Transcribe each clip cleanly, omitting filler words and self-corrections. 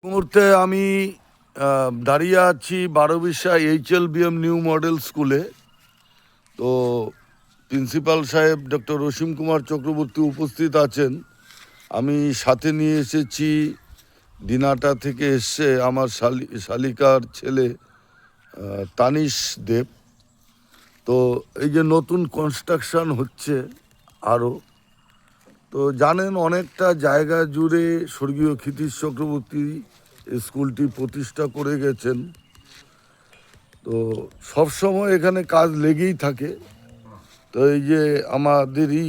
মুহূর্তে আমি দাঁড়িয়ে আছি বারোবিশা HLBM নিউ মডেল স্কুলে। তো প্রিন্সিপাল সাহেব ডক্টর রসিম কুমার চক্রবর্তী উপস্থিত আছেন। আমি সাথে নিয়ে এসেছি দিনাটা থেকে এসছে আমার শালিকার ছেলে তানিশ দেব। তো এই যে নতুন কনস্ট্রাকশন হচ্ছে আরও, তো জানেন অনেকটা জায়গা জুড়ে স্বর্গীয় ক্ষিতীশ চক্রবর্তী স্কুলটি প্রতিষ্ঠা করে গেছেন। তো সবসময় এখানে কাজ লেগেই থাকে। তো এই যে আমাদেরই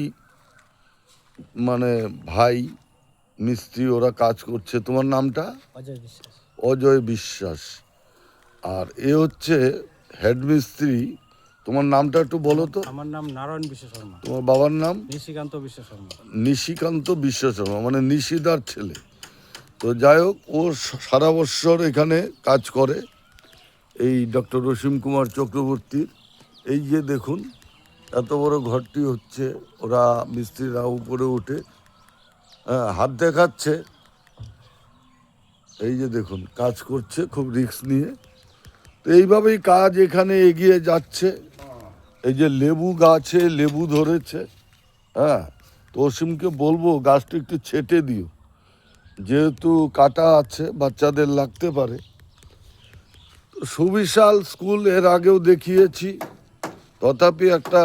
ভাই মিস্ত্রি, ওরা কাজ করছে। তোমার নামটা? অজয় বিশ্বাস। অজয় বিশ্বাস। আর এ হচ্ছে হেড মিস্ত্রি। তোমার নামটা একটু বলো তো। আমার নাম নারায়ণ বিশ্ব শর্মা। তোমার বাবার নাম? নিশিকান্ত বিশ্ব শর্মা। নিশিকান্ত বিশ্ব শর্মা, মানে নিশিদার ছেলে। তো যাই হোক, ও সারা বৎসর এখানে কাজ করে এই ডক্টর রসিম কুমার চক্রবর্তীর। এই যে দেখুন এত বড় ঘরটি হচ্ছে, ওরা মিস্ত্রিরা উপরে উঠে হাত দেখাচ্ছে। এই যে দেখুন কাজ করছে খুব রিস্ক নিয়ে। তো এইভাবেই কাজ এখানে এগিয়ে যাচ্ছে। এই যে লেবু গাছে লেবু ধরেছে। তো রসিমকে বলবো গাছটা একটু ছেটে দিও, যেহেতু কাটা আছে বাচ্চাদের লাগতে পারে। সুবিশাল স্কুল এর আগেও দেখিয়েছি, তথাপি একটা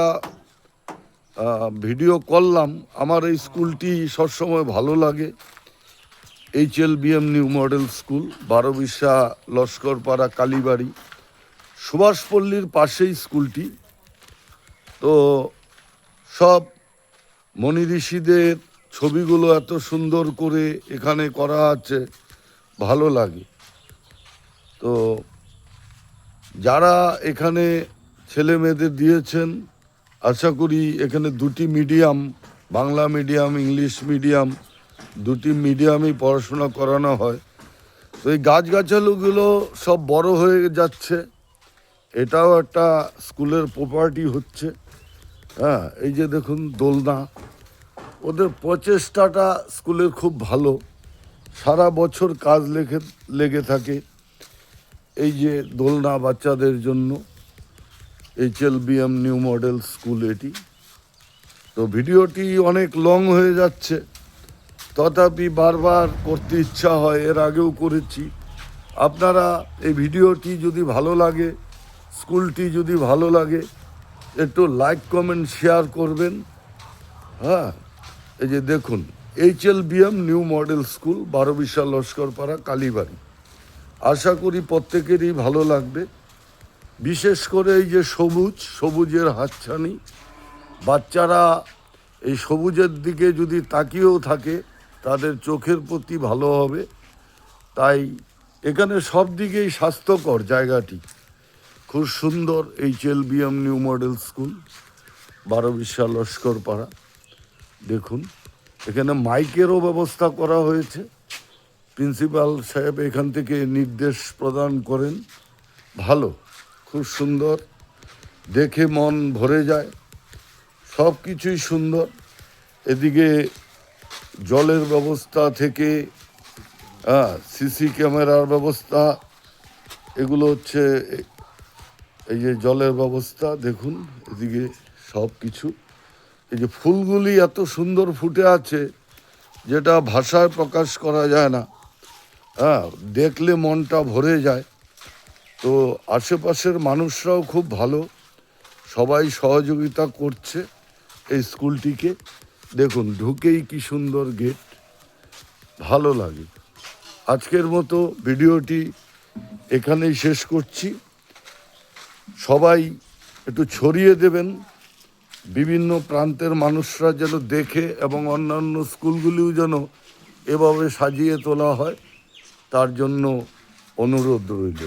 ভিডিও করলাম। আমার এই স্কুলটি সবসময় ভালো লাগে। HLBM new model school, Barobisha Laskarpara Kalibari, সুভাষপল্লীর পাশেই স্কুলটি। তো সব মনি ঋষিদের ছবিগুলো এত সুন্দর করে এখানে করা আছে, ভালো লাগে। তো যারা এখানে ছেলে মেয়েদের দিয়েছেন, আশা করি এখানে দুটি medium, Bangla medium English medium, দুটি মিডিয়ামই পড়াশোনা করানো হয়। তো এই গাছগাছালিগুলো সব বড় হয়ে যাচ্ছে, এটাও একটা স্কুলের প্রপার্টি হচ্ছে। এই যে দেখুন দোলনা, ওদের প্রচেষ্টাটা স্কুলের খুব ভালো, সারা বছর কাজ লেগে থাকে। এই যে দোলনা বাচ্চাদের জন্য, HLBM নিউ মডেল স্কুল এটি। তো ভিডিওটি অনেক লং হয়ে যাচ্ছে, তথাপি বারবার করতে ইচ্ছা হয়, এর আগেও করেছি। আপনারা এই ভিডিওটি যদি ভালো লাগে, স্কুলটি যদি ভালো লাগে, একটু লাইক কমেন্ট শেয়ার করবেন। এই যে দেখুন HLBM new model school, Barobisha Laskarpara Kalibari. আশা করি প্রত্যেকেরই ভালো লাগবে। বিশেষ করে এই যে সবুজের হাতছানি, বাচ্চারা এই সবুজের দিকে যদি তাকিয়েও থাকে তাদের চোখের প্রতি ভালো হবে। তাই এখানে সব দিকেই স্বাস্থ্যকর জায়গাটি, খুব সুন্দর। HLBM new model school, Barobisha Laskarpara. দেখুন এখানে মাইকেরও ব্যবস্থা করা হয়েছে। প্রিন্সিপাল সাহেব এখান থেকে নির্দেশ প্রদান করেন। ভালো, খুব সুন্দর, দেখে মন ভরে যায়। সব কিছুই সুন্দর। এদিকে জলের ব্যবস্থা থেকে সিসি ক্যামেরার ব্যবস্থা, এগুলো হচ্ছে এই যে জলের ব্যবস্থা। দেখুন এদিকে সব কিছু, এই যে ফুলগুলি এত সুন্দর ফুটে আছে যেটা ভাষায় প্রকাশ করা যায় না। দেখলে মনটা ভরে যায়। তো আশেপাশের মানুষরাও খুব ভালো, সবাই সহযোগিতা করছে এই স্কুলটিকে। দেখুন ঢুকেই কি সুন্দর গেট, ভালো লাগে। আজকের মতো ভিডিওটি এখানেই শেষ করছি। সবাই একটু ছড়িয়ে দেবেন, বিভিন্ন প্রান্তের মানুষরা যেন দেখে, এবং অন্যান্য স্কুলগুলিও যেন এভাবে সাজিয়ে তোলা হয়, তার জন্য অনুরোধ রইল।